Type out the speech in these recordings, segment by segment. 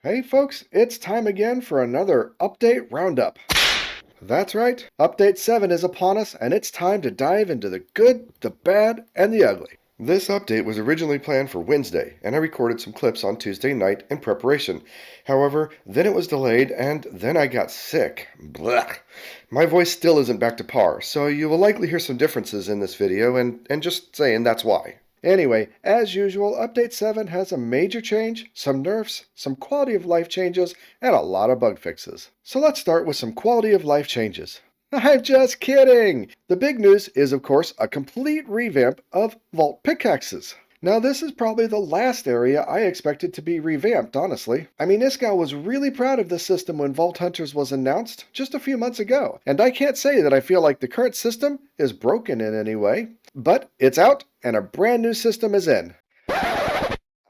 Hey folks, it's time again for another Update Roundup. That's right, Update 7 is upon us, and it's time to dive into the good, the bad, and the ugly. This update was originally planned for Wednesday, and I recorded some clips on Tuesday night in preparation. However, then it was delayed, and then I got sick. Blech. My voice still isn't back to par, so you will likely hear some differences in this video, and just saying that's why. Anyway, as usual, Update 7 has a major change, some nerfs, some quality of life changes, and a lot of bug fixes. So let's start with some quality of life changes. I'm just kidding! The big news is, of course, a complete revamp of vault pickaxes. Now, this is probably the last area I expected to be revamped, honestly. I mean, Iskall was really proud of this system when Vault Hunters was announced just a few months ago, and I can't say that I feel like the current system is broken in any way. But it's out, and a brand new system is in.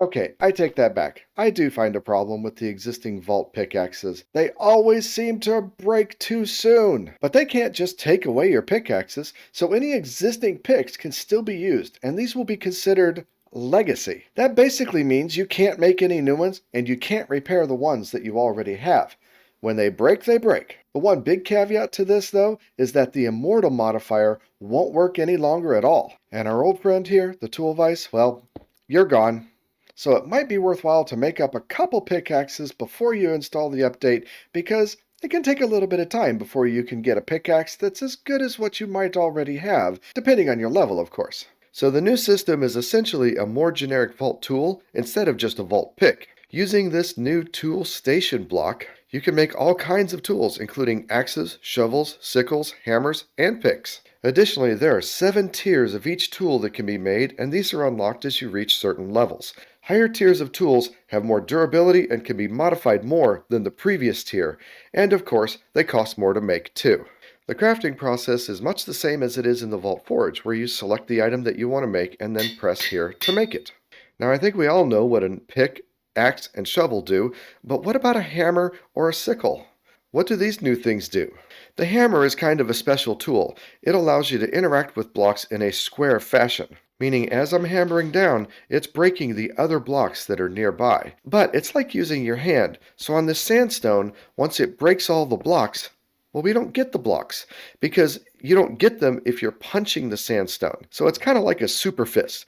Okay, I take that back. I do find a problem with the existing vault pickaxes. They always seem to break too soon. But they can't just take away your pickaxes, so any existing picks can still be used, and these will be considered legacy. That basically means you can't make any new ones, and you can't repair the ones that you already have. When they break, they break. The one big caveat to this, though, is that the immortal modifier won't work any longer at all. And our old friend here, the tool vise, well, you're gone. So it might be worthwhile to make up a couple pickaxes before you install the update, because it can take a little bit of time before you can get a pickaxe that's as good as what you might already have, depending on your level, of course. So the new system is essentially a more generic vault tool instead of just a vault pick. Using this new tool station block, you can make all kinds of tools, including axes, shovels, sickles, hammers, and picks. Additionally, there are 7 tiers of each tool that can be made, and these are unlocked as you reach certain levels. Higher tiers of tools have more durability and can be modified more than the previous tier, and of course, they cost more to make too. The crafting process is much the same as it is in the Vault Forge, where you select the item that you want to make and then press here to make it. Now, I think we all know what a pick, axe, and shovel do, but what about a hammer or a sickle? What do these new things do? The hammer is kind of a special tool. It allows you to interact with blocks in a square fashion, meaning as I'm hammering down, it's breaking the other blocks that are nearby. But it's like using your hand, so on this sandstone, once it breaks all the blocks, well, we don't get the blocks, because you don't get them if you're punching the sandstone. So it's kind of like a super fist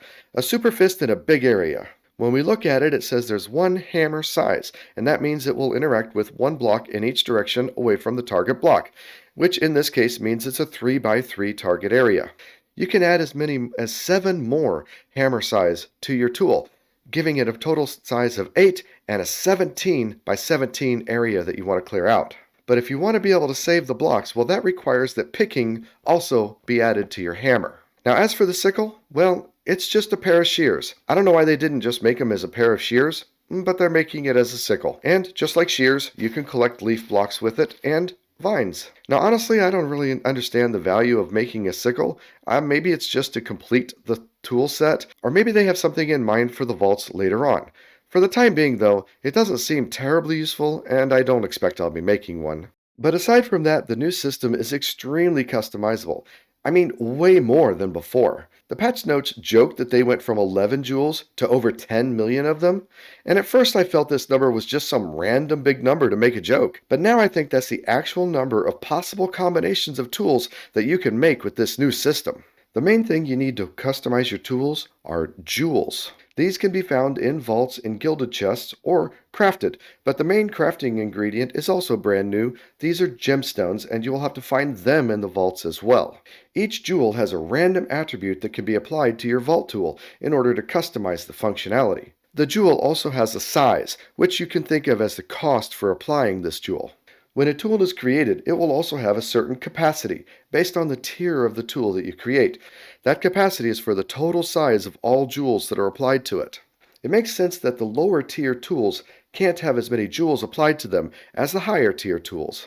in a big area. When we look at it, it says there's one hammer size, and that means it will interact with one block in each direction away from the target block, which in this case means it's a 3x3 target area. You can add as many as 7 more hammer size to your tool, giving it a total size of 8 and a 17x17 area that you want to clear out. But if you want to be able to save the blocks, well, that requires that picking also be added to your hammer. Now, as for the sickle, well, it's just a pair of shears. I don't know why they didn't just make them as a pair of shears, but they're making it as a sickle. And just like shears, you can collect leaf blocks with it and vines. Now, honestly, I don't really understand the value of making a sickle. Maybe it's just to complete the tool set, or maybe they have something in mind for the vaults later on. For the time being, though, it doesn't seem terribly useful, and I don't expect I'll be making one. But aside from that, the new system is extremely customizable. I mean, way more than before. The patch notes joked that they went from 11 jewels to over 10 million of them, and at first I felt this number was just some random big number to make a joke, but now I think that's the actual number of possible combinations of tools that you can make with this new system. The main thing you need to customize your tools are jewels. These can be found in vaults in gilded chests or crafted, but the main crafting ingredient is also brand new. These are gemstones, and you will have to find them in the vaults as well. Each jewel has a random attribute that can be applied to your vault tool in order to customize the functionality. The jewel also has a size, which you can think of as the cost for applying this jewel. When a tool is created, it will also have a certain capacity based on the tier of the tool that you create. That capacity is for the total size of all jewels that are applied to it. It makes sense that the lower tier tools can't have as many jewels applied to them as the higher tier tools.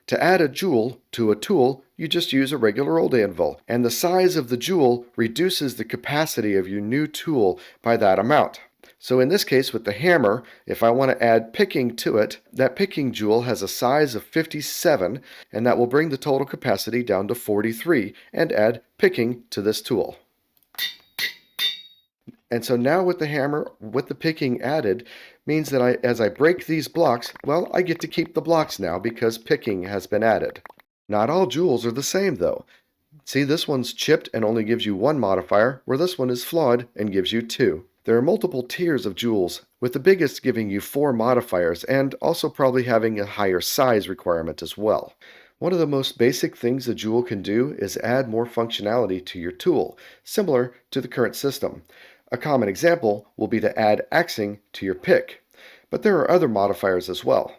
To add a jewel to a tool, you just use a regular old anvil, and the size of the jewel reduces the capacity of your new tool by that amount. So in this case with the hammer, if I want to add picking to it, that picking jewel has a size of 57, and that will bring the total capacity down to 43 and add picking to this tool. And so now with the hammer, with the picking added, means that as I break these blocks, well, I get to keep the blocks now because picking has been added. Not all jewels are the same though. See, this one's chipped and only gives you one modifier, where this one is flawed and gives you two. There are multiple tiers of jewels, with the biggest giving you 4 modifiers and also probably having a higher size requirement as well. One of the most basic things a jewel can do is add more functionality to your tool, similar to the current system. A common example will be to add axing to your pick, but there are other modifiers as well.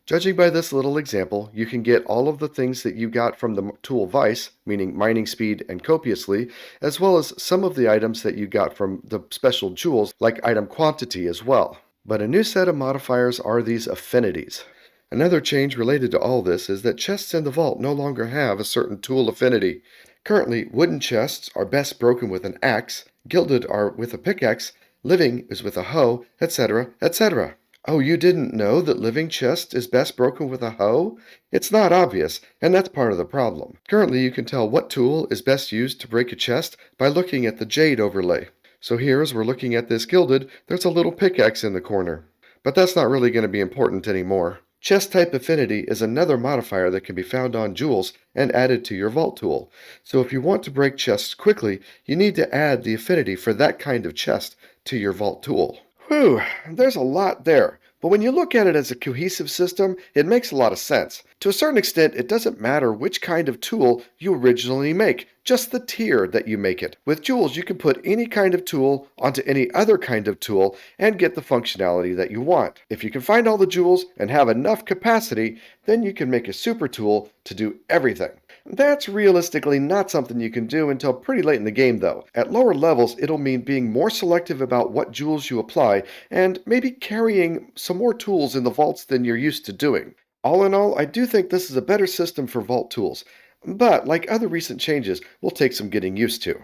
Judging by this little example, you can get all of the things that you got from the tool Vice, meaning mining speed and copiously, as well as some of the items that you got from the special jewels like item quantity as well. But a new set of modifiers are these affinities. Another change related to all this is that chests in the vault no longer have a certain tool affinity. Currently, wooden chests are best broken with an axe, gilded are with a pickaxe, living is with a hoe, etc., etc. Oh, you didn't know that living chest is best broken with a hoe? It's not obvious, and that's part of the problem. Currently, you can tell what tool is best used to break a chest by looking at the jade overlay. So here, as we're looking at this gilded, there's a little pickaxe in the corner. But that's not really going to be important anymore. Chest type affinity is another modifier that can be found on jewels and added to your vault tool. So if you want to break chests quickly, you need to add the affinity for that kind of chest to your vault tool. Whew, there's a lot there. But when you look at it as a cohesive system, it makes a lot of sense. To a certain extent, it doesn't matter which kind of tool you originally make, just the tier that you make it. With jewels, you can put any kind of tool onto any other kind of tool and get the functionality that you want. If you can find all the jewels and have enough capacity, then you can make a super tool to do everything. That's realistically not something you can do until pretty late in the game though. At lower levels, it'll mean being more selective about what jewels you apply and maybe carrying some more tools in the vaults than you're used to doing. All in all, I do think this is a better system for vault tools, but like other recent changes, will take some getting used to.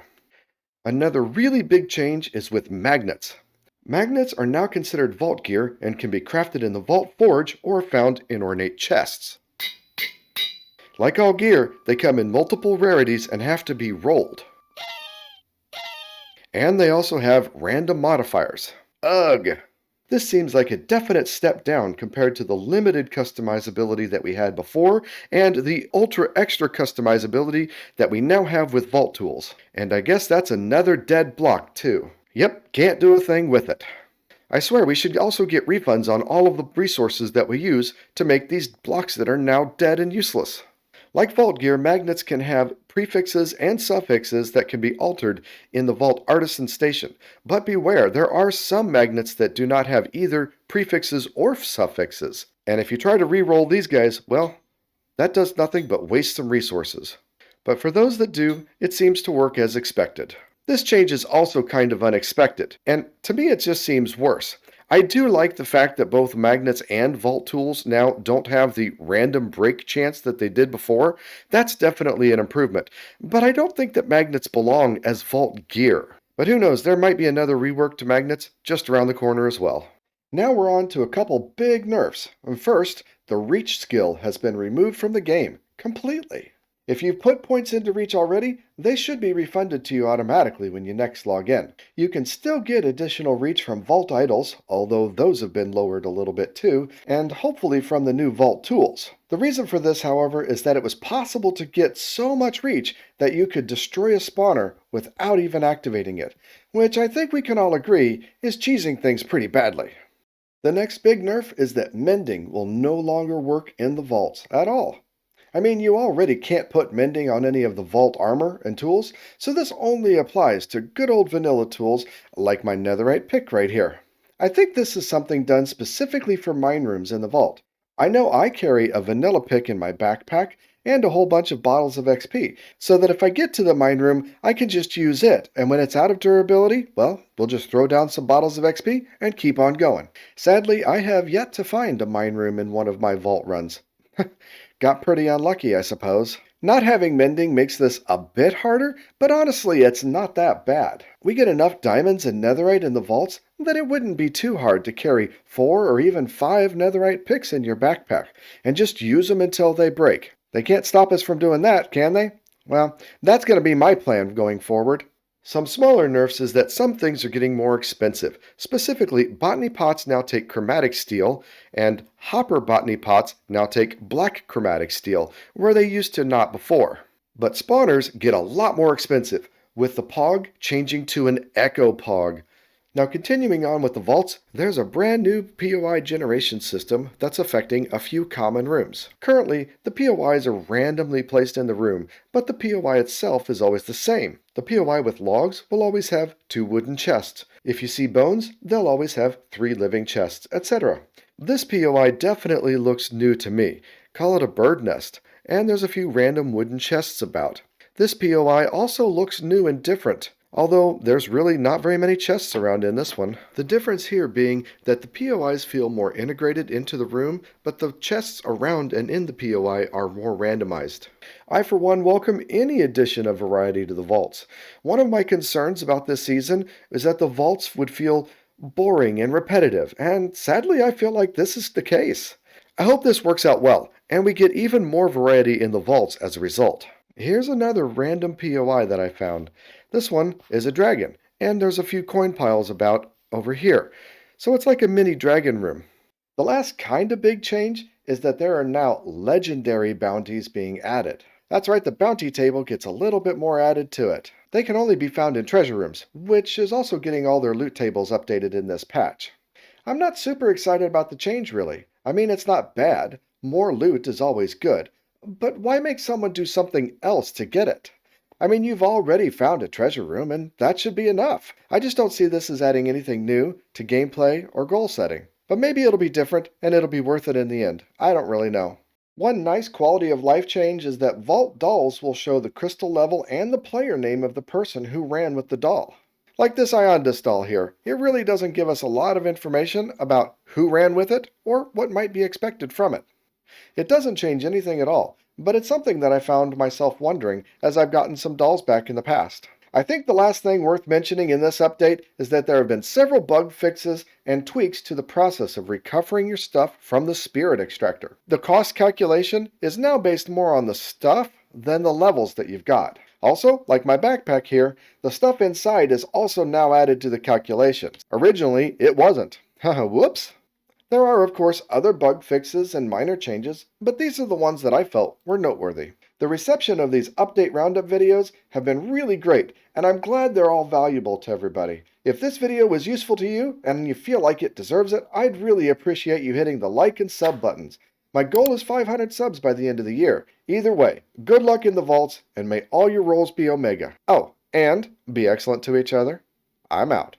Another really big change is with magnets. Magnets are now considered vault gear and can be crafted in the vault forge or found in ornate chests. Like all gear, they come in multiple rarities and have to be rolled. And they also have random modifiers. Ugh! This seems like a definite step down compared to the limited customizability that we had before and the ultra extra customizability that we now have with vault tools. And I guess that's another dead block too. Yep, can't do a thing with it. I swear we should also get refunds on all of the resources that we use to make these blocks that are now dead and useless. Like vault gear, magnets can have prefixes and suffixes that can be altered in the vault artisan station. But beware, there are some magnets that do not have either prefixes or suffixes. And if you try to re-roll these guys, well, that does nothing but waste some resources. But for those that do, it seems to work as expected. This change is also kind of unexpected, and to me it just seems worse. I do like the fact that both magnets and vault tools now don't have the random break chance that they did before. That's definitely an improvement. But I don't think that magnets belong as vault gear. But who knows, there might be another rework to magnets just around the corner as well. Now we're on to a couple big nerfs. First, the reach skill has been removed from the game completely. If you've put points into reach already, they should be refunded to you automatically when you next log in. You can still get additional reach from vault idols, although those have been lowered a little bit too, and hopefully from the new vault tools. The reason for this, however, is that it was possible to get so much reach that you could destroy a spawner without even activating it, which I think we can all agree is cheesing things pretty badly. The next big nerf is that mending will no longer work in the vaults at all. I mean, you already can't put mending on any of the vault armor and tools, so this only applies to good old vanilla tools like my netherite pick right here. I think this is something done specifically for mine rooms in the vault. I know I carry a vanilla pick in my backpack and a whole bunch of bottles of XP, so that if I get to the mine room, I can just use it, and when it's out of durability, well, we'll just throw down some bottles of XP and keep on going. Sadly, I have yet to find a mine room in one of my vault runs. Got pretty unlucky, I suppose. Not having mending makes this a bit harder, but honestly, it's not that bad. We get enough diamonds and netherite in the vaults that it wouldn't be too hard to carry 4 or even 5 netherite picks in your backpack, and just use them until they break. They can't stop us from doing that, can they? Well, that's going to be my plan going forward. Some smaller nerfs is that some things are getting more expensive. Specifically, botany pots now take chromatic steel, and hopper botany pots now take black chromatic steel, where they used to not before. But spawners get a lot more expensive, with the Pog changing to an Echo Pog. Now, continuing on with the vaults, there's a brand new POI generation system that's affecting a few common rooms. Currently, the POIs are randomly placed in the room, but the POI itself is always the same. The POI with logs will always have 2 wooden chests. If you see bones, they'll always have 3 living chests, etc. This POI definitely looks new to me. Call it a bird nest, and there's a few random wooden chests about. This POI also looks new and different, although there's really not very many chests around in this one. The difference here being that the POIs feel more integrated into the room, but the chests around and in the POI are more randomized. I, for one, welcome any addition of variety to the vaults. One of my concerns about this season is that the vaults would feel boring and repetitive, and sadly I feel like this is the case. I hope this works out well, and we get even more variety in the vaults as a result. Here's another random POI that I found. This one is a dragon, and there's a few coin piles about over here. So it's like a mini dragon room. The last kind of big change is that there are now legendary bounties being added. That's right, the bounty table gets a little bit more added to it. They can only be found in treasure rooms, which is also getting all their loot tables updated in this patch. I'm not super excited about the change really. I mean, it's not bad. More loot is always good. But why make someone do something else to get it? I mean, you've already found a treasure room, and that should be enough. I just don't see this as adding anything new to gameplay or goal setting. But maybe it'll be different, and it'll be worth it in the end. I don't really know. One nice quality of life change is that vault dolls will show the crystal level and the player name of the person who ran with the doll. Like this Iondas doll here, it really doesn't give us a lot of information about who ran with it or what might be expected from it. It doesn't change anything at all, but it's something that I found myself wondering as I've gotten some dolls back in the past. I think the last thing worth mentioning in this update is that there have been several bug fixes and tweaks to the process of recovering your stuff from the spirit extractor. The cost calculation is now based more on the stuff than the levels that you've got. Also, like my backpack here, the stuff inside is also now added to the calculations. Originally, it wasn't. Haha, whoops! There are, of course, other bug fixes and minor changes, but these are the ones that I felt were noteworthy. The reception of these update roundup videos have been really great, and I'm glad they're all valuable to everybody. If this video was useful to you, and you feel like it deserves it, I'd really appreciate you hitting the like and sub buttons. My goal is 500 subs by the end of the year. Either way, good luck in the vaults, and may all your rolls be Omega. Oh, and be excellent to each other. I'm out.